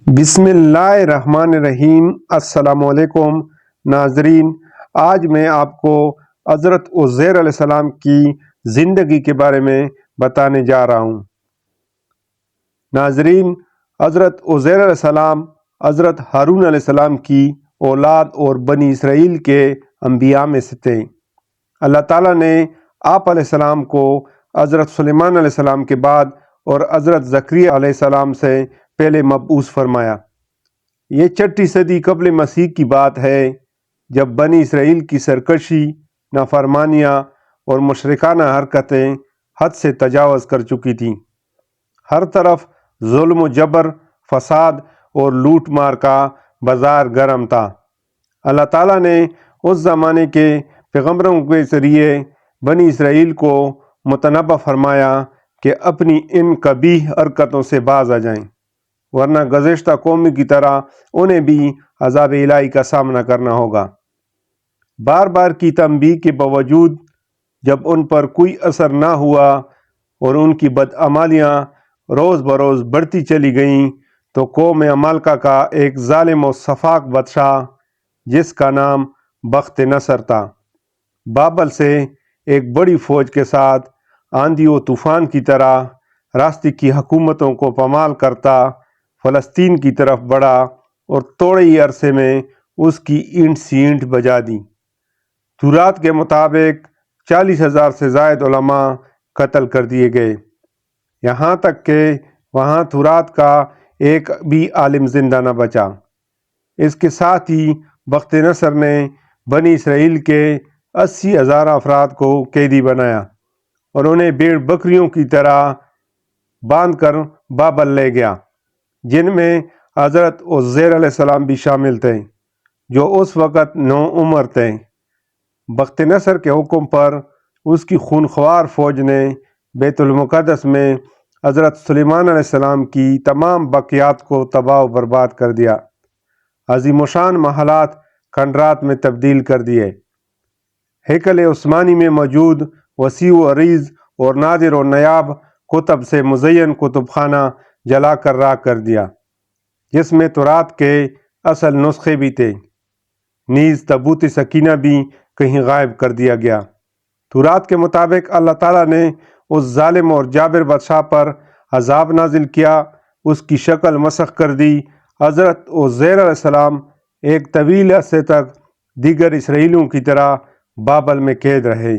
بسم اللہ الرحمن الرحیم۔ السلام علیکم ناظرین، آج میں آپ کو حضرت عزیر علیہ السلام کی زندگی کے بارے میں بتانے جا رہا ہوں۔ ناظرین، حضرت عزیر علیہ السلام حضرت ہارون علیہ السلام کی اولاد اور بنی اسرائیل کے انبیاء میں سے تھے۔ اللہ تعالیٰ نے آپ علیہ السلام کو حضرت سلیمان علیہ السلام کے بعد اور حضرت زکریا علیہ السلام سے پہلے مبعوث فرمایا۔ یہ 6 صدی قبل مسیح کی بات ہے، جب بنی اسرائیل کی سرکشی، نافرمانیاں اور مشرکانہ حرکتیں حد سے تجاوز کر چکی تھیں۔ ہر طرف ظلم و جبر، فساد اور لوٹ مار کا بازار گرم تھا۔ اللہ تعالیٰ نے اس زمانے کے پیغمبروں کے ذریعے بنی اسرائیل کو متنبہ فرمایا کہ اپنی ان قبیح حرکتوں سے باز آ جائیں، ورنہ گزشتہ قوم کی طرح انہیں بھی عذاب الہی کا سامنا کرنا ہوگا۔ بار بار کی تنبیہ کے باوجود جب ان پر کوئی اثر نہ ہوا اور ان کی بدعمالیاں روز بروز بڑھتی چلی گئیں، تو قوم عمالقہ کا ایک ظالم و سفاک بادشاہ، جس کا نام بخت نصر تھا، بابل سے ایک بڑی فوج کے ساتھ آندھی و طوفان کی طرح راستے کی حکومتوں کو پامال کرتا فلسطین کی طرف بڑھا اور تھوڑے ہی عرصے میں اس کی اینٹ سی اینٹ بجا دی۔ تورات کے مطابق 40,000 سے زائد علماء قتل کر دیے گئے، یہاں تک کہ وہاں تورات کا ایک بھی عالم زندہ نہ بچا۔ اس کے ساتھ ہی بخت نصر نے بنی اسرائیل کے 80,000 افراد کو قیدی بنایا اور انہیں بھیڑ بکریوں کی طرح باندھ کر بابل لے گیا، جن میں حضرت عزیر علیہ السلام بھی شامل تھے، جو اس وقت نوعمر تھے۔ بخت نصر کے حکم پر اس کی خونخوار فوج نے بیت المقدس میں حضرت سلیمان علیہ السلام کی تمام باقیات کو تباہ و برباد کر دیا، عظیم الشان محلات کھنڈرات میں تبدیل کر دیے، ہیکل عثمانی میں موجود وسیع و عریض اور نادر و نایاب کتب سے مزین کتب خانہ جلا کر راکھ کر دیا، جس میں تورات کے اصل نسخے بھی تھے، نیز تابوت سکینہ بھی کہیں غائب کر دیا گیا۔ تورات کے مطابق اللہ تعالیٰ نے اس ظالم اور جابر بادشاہ پر عذاب نازل کیا، اس کی شکل مسخ کر دی۔ حضرت عزیر علیہ السلام ایک طویل عرصے تک دیگر اسرائیلیوں کی طرح بابل میں قید رہے،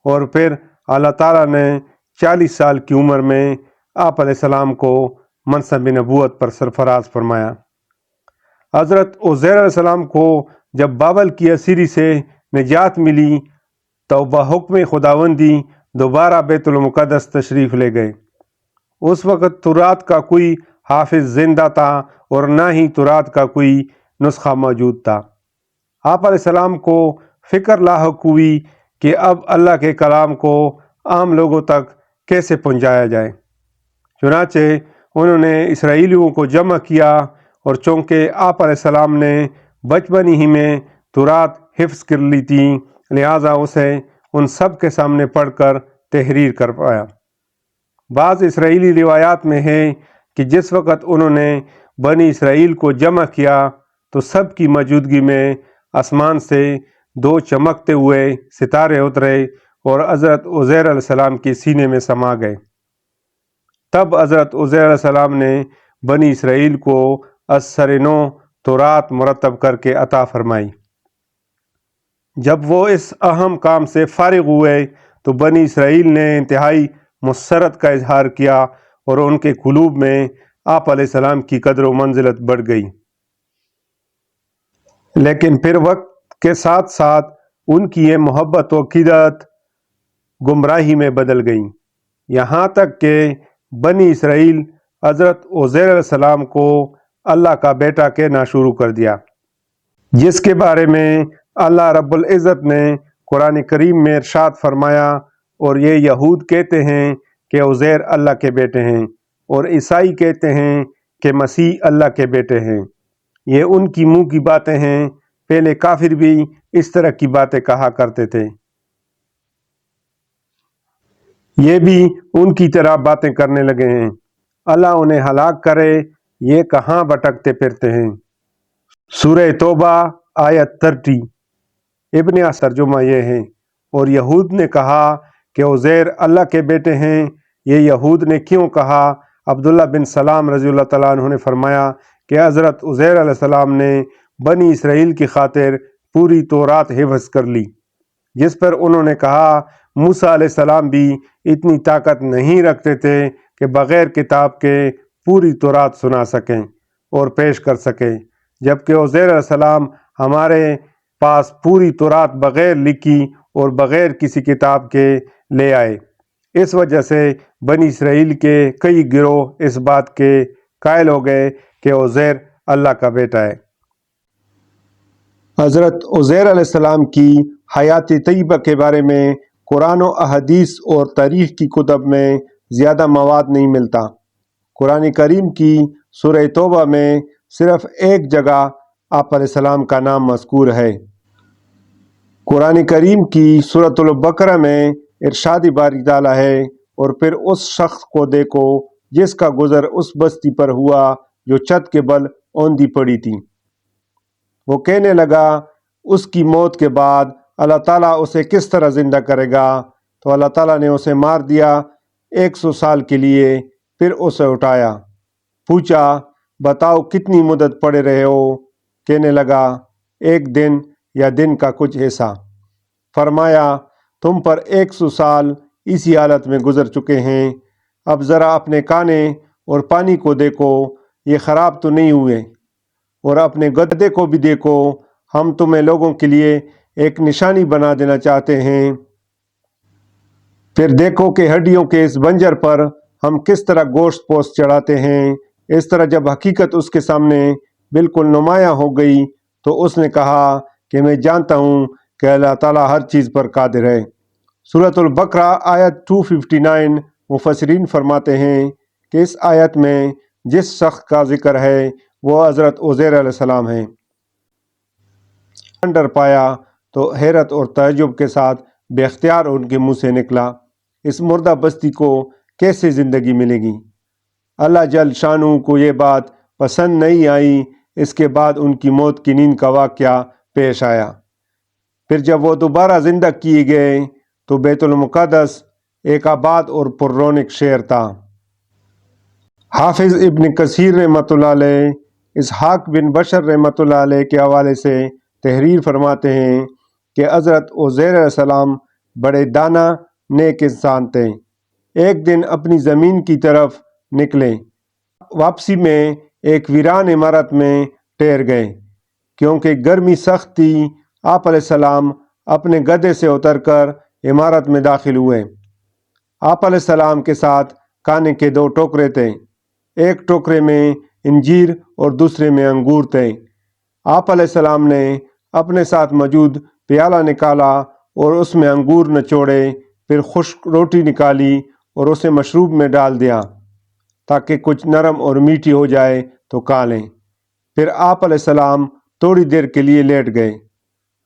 اور پھر اللہ تعالیٰ نے 40 سال کی عمر میں آپ علیہ السلام کو منصب نبوت پر سرفراز فرمایا۔ حضرت عزیر علیہ السلام کو جب بابل کی اسیری سے نجات ملی تو بحکم خداوندی دوبارہ بیت المقدس تشریف لے گئے۔ اس وقت تورات کا کوئی حافظ زندہ تھا اور نہ ہی تورات کا کوئی نسخہ موجود تھا۔ آپ علیہ السلام کو فکر لاحق ہوئی کہ اب اللہ کے کلام کو عام لوگوں تک کیسے پہنچایا جائے۔ چنانچہ انہوں نے اسرائیلیوں کو جمع کیا، اور چونکہ آپ علیہ السلام نے بچپن ہی میں تورات حفظ کر لی تھی، لہٰذا اسے ان سب کے سامنے پڑھ کر تحریر کر پایا۔ بعض اسرائیلی روایات میں ہے کہ جس وقت انہوں نے بنی اسرائیل کو جمع کیا تو سب کی موجودگی میں آسمان سے 2 چمکتے ہوئے ستارے اترے اور حضرت عزیر علیہ السلام کے سینے میں سما گئے۔ تب حضرت عزیر علیہ السلام نے بنی اسرائیل کو از سر نو تورات مرتب کر کے عطا فرمائی۔ جب وہ اس اہم کام سے فارغ ہوئے تو بنی اسرائیل نے انتہائی مسرت کا اظہار کیا اور ان کے قلوب میں آپ علیہ السلام کی قدر و منزلت بڑھ گئی، لیکن پھر وقت کے ساتھ ساتھ ان کی یہ محبت و عقیدت گمراہی میں بدل گئی، یہاں تک کہ بنی اسرائیل حضرت عزیر علیہ السلام کو اللہ کا بیٹا کہنا شروع کر دیا، جس کے بارے میں اللہ رب العزت نے قرآن کریم میں ارشاد فرمایا، اور یہ یہود کہتے ہیں کہ عزیر اللہ کے بیٹے ہیں، اور عیسائی کہتے ہیں کہ مسیح اللہ کے بیٹے ہیں۔ یہ ان کی منہ کی باتیں ہیں، پہلے کافر بھی اس طرح کی باتیں کہا کرتے تھے، یہ بھی ان کی طرح باتیں کرنے لگے ہیں۔ اللہ انہیں ہلاک کرے، یہ کہاں بھٹکتے پھرتے ہیں؟ سورہ توبہ آیت 30۔ ابن ترجمہ یہ ہیں، اور یہود نے کہا کہ عزیر اللہ کے بیٹے ہیں۔ یہ یہود نے کیوں کہا؟ عبداللہ بن سلام رضی اللہ تعالیٰ عنہ نے فرمایا کہ حضرت عزیر علیہ السلام نے بنی اسرائیل کی خاطر پوری تورات حفظ کر لی، جس پر انہوں نے کہا موسیٰ علیہ السلام بھی اتنی طاقت نہیں رکھتے تھے کہ بغیر کتاب کے پوری تورات سنا سکیں اور پیش کر سکیں، جبکہ عزیر علیہ السلام ہمارے پاس پوری تورات بغیر لکھی اور بغیر کسی کتاب کے لے آئے۔ اس وجہ سے بنی اسرائیل کے کئی گروہ اس بات کے قائل ہو گئے کہ عزیر اللہ کا بیٹا ہے۔ حضرت عزیر علیہ السلام کی حیات طیبہ کے بارے میں قرآن و احادیث اور تاریخ کی کتب میں زیادہ مواد نہیں ملتا۔ قرآن کریم کی سورہ توبہ میں صرف ایک جگہ آپ علیہ السلام کا نام مذکور ہے۔ قرآن کریم کی سورۃ البقرہ میں ارشاد باری تعالیٰ ہے، اور پھر اس شخص کو دیکھو جس کا گزر اس بستی پر ہوا جو چھت کے بل اوندھی پڑی تھی۔ وہ کہنے لگا اس کی موت کے بعد اللہ تعالیٰ اسے کس طرح زندہ کرے گا؟ تو اللہ تعالیٰ نے اسے مار دیا 100 سال کے لیے، پھر اسے اٹھایا۔ پوچھا بتاؤ کتنی مدت پڑے رہے ہو؟ کہنے لگا 1 دن یا دن کا کچھ حصہ۔ فرمایا تم پر 100 سال اسی حالت میں گزر چکے ہیں، اب ذرا اپنے کانے اور پانی کو دیکھو، یہ خراب تو نہیں ہوئے، اور اپنے گدھے کو بھی دیکھو، ہم تمہیں لوگوں کے لیے ایک نشانی بنا دینا چاہتے ہیں۔ پھر دیکھو کہ ہڈیوں کے اس بنجر پر ہم کس طرح گوشت پوست چڑھاتے ہیں۔ اس طرح جب حقیقت اس کے سامنے بالکل نمایاں ہو گئی تو اس نے کہا کہ میں جانتا ہوں کہ اللہ تعالیٰ ہر چیز پر قادر ہے۔ سورۃ البقرہ آیت 259 مفسرین فرماتے ہیں کہ اس آیت میں جس شخص کا ذکر ہے وہ حضرت عزیر علیہ السلام ہیں۔ ڈر پایا تو حیرت اور تعجب کے ساتھ بے اختیار ان کے منہ سے نکلا، اس مردہ بستی کو کیسے زندگی ملے گی؟ اللہ جل شانہ کو یہ بات پسند نہیں آئی۔ اس کے بعد ان کی موت کی نیند کا واقعہ پیش آیا۔ پھر جب وہ دوبارہ زندہ کیے گئے تو بیت المقدس ایک آباد اور پررونق شہر تھا۔ حافظ ابن کثیر رحمۃ اللہ علیہ اسحاق بن بشر رحمۃ اللہ علیہ کے حوالے سے تحریر فرماتے ہیں کہ حضرت عزیر علیہ السلام بڑے دانا نیک انسان تھے۔ ایک دن اپنی زمین کی طرف نکلے، واپسی میں ایک ویران عمارت میں ٹھہر گئے۔ کیونکہ گرمی سخت تھی، آپ علیہ السلام اپنے گدھے سے اتر کر عمارت میں داخل ہوئے۔ آپ علیہ السلام کے ساتھ کھانے کے 2 ٹوکرے تھے، ایک ٹوکرے میں انجیر اور دوسرے میں انگور تھے۔ آپ علیہ السلام نے اپنے ساتھ موجود پیالہ نکالا اور اس میں انگور نچوڑے، پھر خشک روٹی نکالی اور اسے مشروب میں ڈال دیا تاکہ کچھ نرم اور میٹھی ہو جائے تو کھا لیں۔ پھر آپ علیہ السلام تھوڑی دیر کے لیے لیٹ گئے۔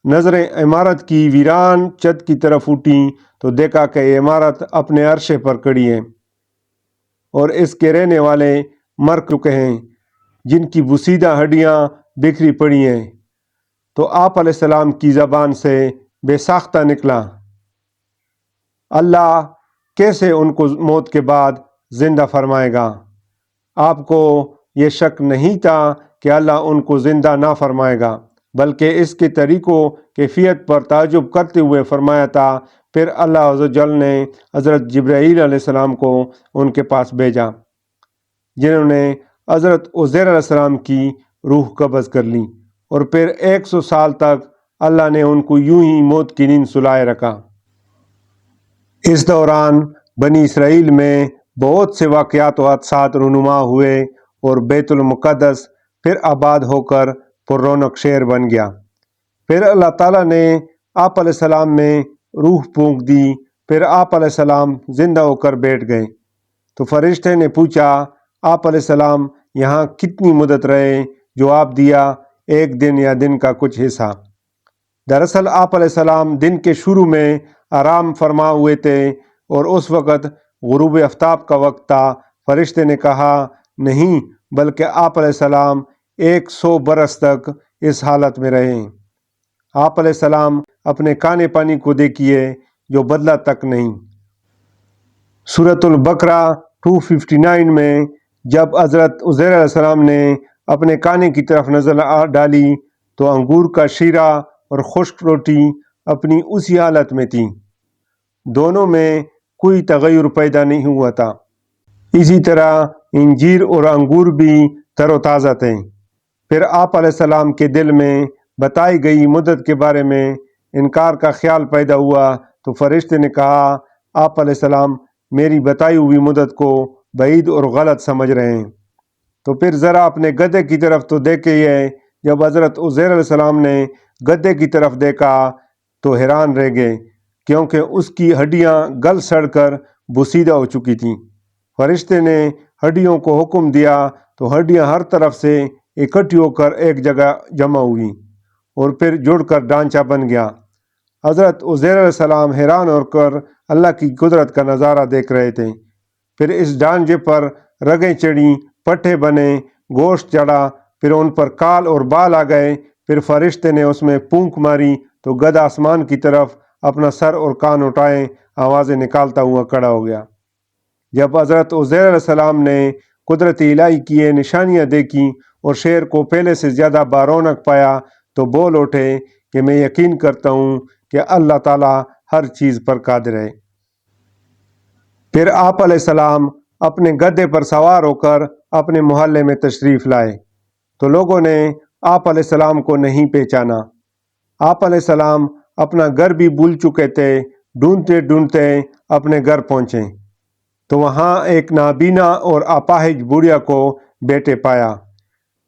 نظریں عمارت کی ویران چھت کی طرف اٹھیں تو دیکھا کہ یہ عمارت اپنے عرصے پر کھڑی ہے اور اس کے رہنے والے مر چکے ہیں، جن کی بوسیدہ ہڈیاں بکھری پڑی ہیں۔ تو آپ علیہ السلام کی زبان سے بے ساختہ نکلا، اللہ کیسے ان کو موت کے بعد زندہ فرمائے گا؟ آپ کو یہ شک نہیں تھا کہ اللہ ان کو زندہ نہ فرمائے گا، بلکہ اس کے طریقوں کیفیت پر تعجب کرتے ہوئے فرمایا تھا۔ پھر اللہ عز و جل نے حضرت جبرائیل علیہ السلام کو ان کے پاس بھیجا، جنہوں نے حضرت عزیر علیہ السلام کی روح قبض کر لی، اور پھر 100 سال تک اللہ نے ان کو یوں ہی موت کی نیند سلائے رکھا۔ اس دوران بنی اسرائیل میں بہت سے واقعات و حادثات رونما ہوئے اور بیت المقدس پھر آباد ہو کر پر رونق شہر بن گیا۔ پھر اللہ تعالیٰ نے آپ علیہ السلام میں روح پھونک دی، پھر آپ علیہ السلام زندہ ہو کر بیٹھ گئے۔ تو فرشتے نے پوچھا آپ علیہ السلام یہاں کتنی مدت رہے؟ جواب دیا 1 دن یا دن کا کچھ حصہ۔ دراصل آپ علیہ السلام دن کے شروع میں آرام فرما ہوئے تھے اور اس وقت غروب آفتاب کا وقت تھا۔ فرشتے نے کہا نہیں، بلکہ آپ علیہ السلام 100 برس تک اس حالت میں رہے۔ آپ علیہ السلام اپنے کانے پانی کو دیکھیے جو بدلا تک نہیں۔ سورۃ البقرہ 259 میں جب حضرت عزیر علیہ السلام نے اپنے کانے کی طرف نظر ڈالی تو انگور کا شیرہ اور خشک روٹی اپنی اسی حالت میں تھی، دونوں میں کوئی تغیر پیدا نہیں ہوا تھا۔ اسی طرح انجیر اور انگور بھی تر و تازہ تھے۔ پھر آپ علیہ السلام کے دل میں بتائی گئی مدت کے بارے میں انکار کا خیال پیدا ہوا تو فرشتے نے کہا آپ علیہ السلام میری بتائی ہوئی مدت کو بعید اور غلط سمجھ رہے ہیں۔ تو پھر ذرا اپنے گدھے کی طرف تو دیکھیے۔ جب حضرت عزیر علیہ السلام نے گدھے کی طرف دیکھا تو حیران رہ گئے، کیونکہ اس کی ہڈیاں گل سڑ کر بوسیدہ ہو چکی تھیں۔ فرشتے نے ہڈیوں کو حکم دیا تو ہڈیاں ہر طرف سے اکٹھی ہو کر ایک جگہ جمع ہوئی اور پھر جڑ کر ڈھانچہ بن گیا۔ حضرت عزیر علیہ السلام حیران ہو کر اللہ کی قدرت کا نظارہ دیکھ رہے تھے۔ پھر اس ڈھانچے پر رگیں چڑھیں، پٹھے بنے، گوشت چڑھا، پھر ان پر کال اور بال آ گئے۔ پھر فرشتے نے اس میں پونک ماری تو گدھا آسمان کی طرف اپنا سر اور کان اٹھائے آوازیں نکالتا ہوا کھڑا ہو گیا۔ جب حضرت عزیر علیہ السلام نے قدرت الہی کی یہ نشانیاں دیکھیں اور شیر کو پہلے سے زیادہ بارونق پایا تو بول اٹھے کہ میں یقین کرتا ہوں کہ اللہ تعالیٰ ہر چیز پر قادر ہے۔ پھر آپ علیہ السلام اپنے گدھے پر سوار ہو کر اپنے محلے میں تشریف لائے تو لوگوں نے آپ علیہ السلام کو نہیں پہچانا۔ آپ علیہ السلام اپنا گھر بھی بھول چکے تھے۔ ڈھونڈتے ڈھونڈتے اپنے گھر پہنچے تو وہاں ایک نابینا اور اپاہج بڑھیا کو بیٹے پایا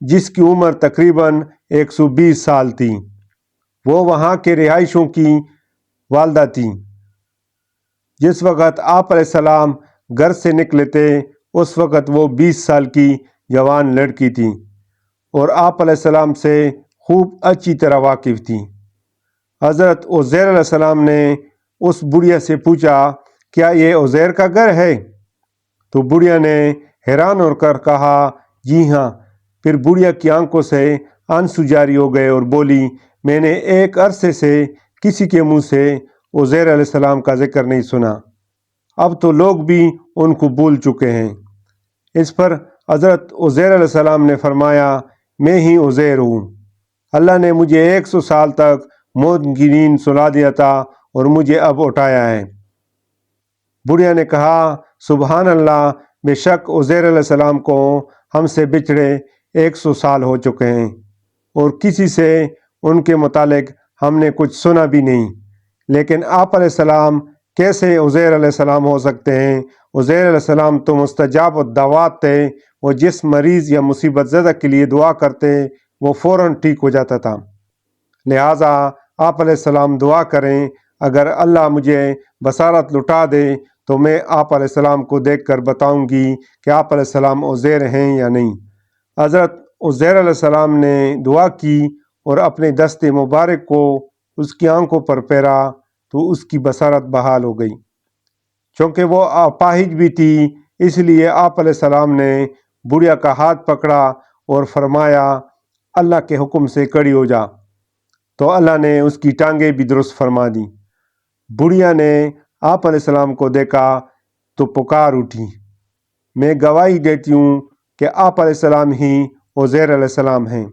جس کی عمر تقریباً 120 سال تھی۔ وہ وہاں کے رہائشوں کی والدہ تھی۔ جس وقت آپ علیہ السلام گھر سے نکلے تھے اس وقت وہ 20 سال کی جوان لڑکی تھی اور آپ علیہ السلام سے خوب اچھی طرح واقف تھی۔ حضرت عزیر علیہ السلام نے اس بڑھیا سے پوچھا کیا یہ عزیر کا گھر ہے؟ تو بڑھیا نے حیران ہو کر کہا جی ہاں۔ پھر بڑھیا کی آنکھوں سے آنسو جاری ہو گئے اور بولی میں نے ایک عرصے سے کسی کے منہ سے عزیر علیہ السلام کا ذکر نہیں سنا، اب تو لوگ بھی ان کو بھول چکے ہیں۔ اس پر حضرت عزیر علیہ السلام نے فرمایا میں ہی عزیر ہوں۔ اللہ نے مجھے 100 سال تک موت کی نیند سلا دیا تھا اور مجھے اب اٹھایا ہے۔ بڑھیا نے کہا سبحان اللہ، بے شک عزیر علیہ السلام کو ہم سے بچھڑے 100 سال ہو چکے ہیں اور کسی سے ان کے متعلق ہم نے کچھ سنا بھی نہیں، لیکن آپ علیہ السلام کیسے عزیر علیہ السلام ہو سکتے ہیں؟ عزیر علیہ السلام تو مستجاب الدعوات تھے۔ وہ جس مریض یا مصیبت زدہ کے لیے دعا کرتے وہ فوراً ٹھیک ہو جاتا تھا۔ لہٰذا آپ علیہ السلام دعا کریں اگر اللہ مجھے بصارت لٹا دے تو میں آپ علیہ السلام کو دیکھ کر بتاؤں گی کہ آپ علیہ السلام عزیر ہیں یا نہیں۔ حضرت عزیر علیہ السلام نے دعا کی اور اپنے دست مبارک کو اس کی آنکھوں پر پھیرا تو اس کی بصارت بحال ہو گئی۔ چونکہ وہ اپاہج بھی تھی اس لیے آپ علیہ السلام نے بڑھیا کا ہاتھ پکڑا اور فرمایا اللہ کے حکم سے کھڑی ہو جا، تو اللہ نے اس کی ٹانگیں بھی درست فرما دی۔ بڑھیا نے آپ علیہ السلام کو دیکھا تو پکار اٹھی میں گواہی دیتی ہوں کہ آپ علیہ السلام ہی عزیر علیہ السلام ہیں۔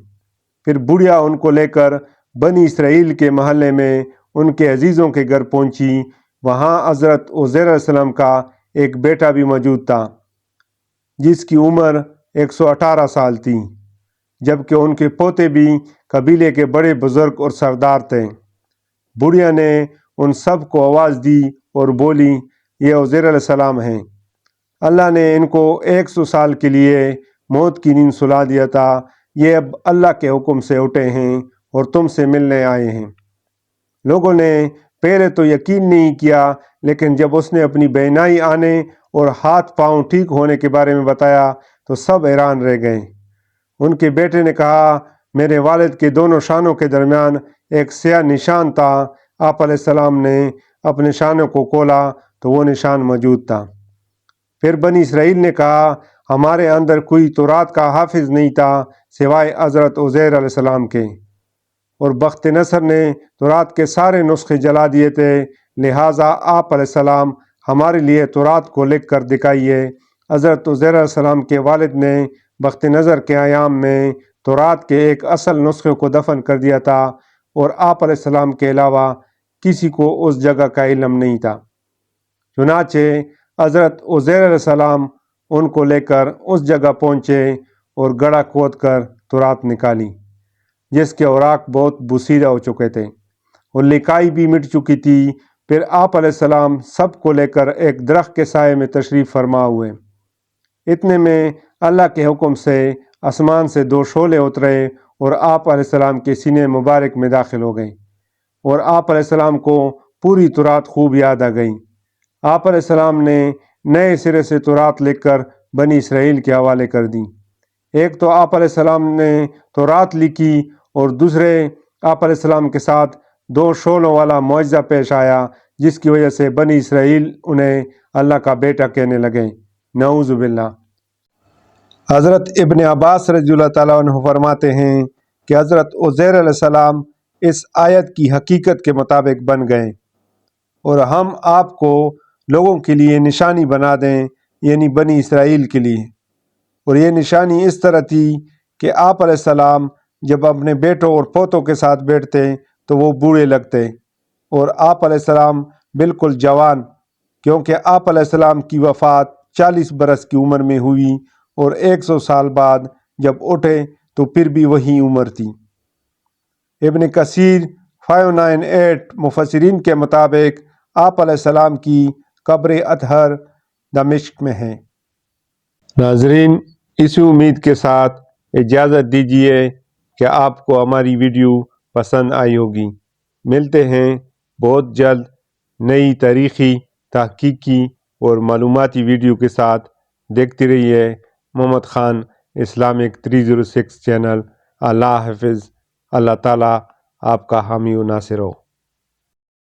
پھر بڑھیا ان کو لے کر بنی اسرائیل کے محلے میں ان کے عزیزوں کے گھر پہنچی۔ وہاں حضرت عزیر علیہ السلام کا ایک بیٹا بھی موجود تھا جس کی عمر 118 سال تھی، جبکہ ان کے پوتے بھی قبیلے کے بڑے بزرگ اور سردار تھے۔ بڑھیا نے ان سب کو آواز دی اور بولی یہ عزیر علیہ السلام ہیں۔ اللہ نے ان کو 100 سال کے لیے موت کی نیند سلا دیا تھا، یہ اب اللہ کے حکم سے اٹھے ہیں اور تم سے ملنے آئے ہیں۔ لوگوں نے پہلے تو یقین نہیں کیا، لیکن جب اس نے اپنی بینائی آنے اور ہاتھ پاؤں ٹھیک ہونے کے بارے میں بتایا تو سب حیران رہ گئے۔ ان کے بیٹے نے کہا میرے والد کے دونوں شانوں کے درمیان ایک سیاہ نشان تھا۔ آپ علیہ السلام نے اپنے شانوں کو کھولا تو وہ نشان موجود تھا۔ پھر بنی اسرائیل نے کہا ہمارے اندر کوئی تورات کا حافظ نہیں تھا سوائے حضرت عزیر علیہ السلام کے، اور بخت نصر نے تورات کے سارے نسخے جلا دیے تھے، لہٰذا آپ علیہ السلام ہمارے لیے تورات کو لکھ کر دکھائیے۔ حضرت عزیر علیہ السلام کے والد نے بخت نظر کے ایام میں تورات کے ایک اصل نسخے کو دفن کر دیا تھا، اور آپ علیہ السلام کے علاوہ کسی کو اس جگہ کا علم نہیں تھا۔ چنانچہ حضرت عزیر علیہ السلام ان کو لے کر اس جگہ پہنچے اور گڑھا کھود کر تورات نکالی، جس کے اوراق بہت بوسیدہ ہو چکے تھے اور لکائی بھی مٹ چکی تھی۔ پھر آپ علیہ السلام سب کو لے کر ایک درخت کے سائے میں تشریف فرما ہوئے۔ اتنے میں اللہ کے حکم سے آسمان سے 2 شعلے اترے اور آپ علیہ السلام کے سینے مبارک میں داخل ہو گئیں، اور آپ علیہ السلام کو پوری تورات خوب یاد آ گئی۔ آپ علیہ السلام نے نئے سرے سے تورات لکھ کر بنی اسرائیل کے حوالے کر دی۔ ایک تو آپ علیہ السلام نے تورات لکھی، اور دوسرے آپ علیہ السلام کے ساتھ 2 شعلوں والا معجزہ پیش آیا، جس کی وجہ سے بنی اسرائیل انہیں اللہ کا بیٹا کہنے لگے، نعوذ باللہ۔ حضرت ابن عباس رضی اللہ تعالیٰ عنہ فرماتے ہیں کہ حضرت عزیر علیہ السلام اس آیت کی حقیقت کے مطابق بن گئے، اور ہم آپ کو لوگوں کے لیے نشانی بنا دیں، یعنی بنی اسرائیل کے لیے۔ اور یہ نشانی اس طرح تھی کہ آپ علیہ السلام جب اپنے بیٹوں اور پوتوں کے ساتھ بیٹھتے تو وہ بوڑھے لگتے، اور آپ علیہ السلام بالکل جوان، کیونکہ آپ علیہ السلام کی وفات 40 برس کی عمر میں ہوئی، اور 100 سال بعد جب اٹھے تو پھر بھی وہی عمر تھی۔ ابن کثیر 598 مفسرین کے مطابق آپ علیہ السلام کی قبر اطہر دمشق میں ہے۔ ناظرین، اسی امید کے ساتھ اجازت دیجیے کہ آپ کو ہماری ویڈیو پسند آئی ہوگی۔ ملتے ہیں بہت جلد نئی تاریخی، تحقیقی اور معلوماتی ویڈیو کے ساتھ۔ دیکھتے رہیے محمد خان اسلامک 306 چینل۔ اللہ حافظ۔ اللہ تعالیٰ آپ کا حامی و ناصر ہو۔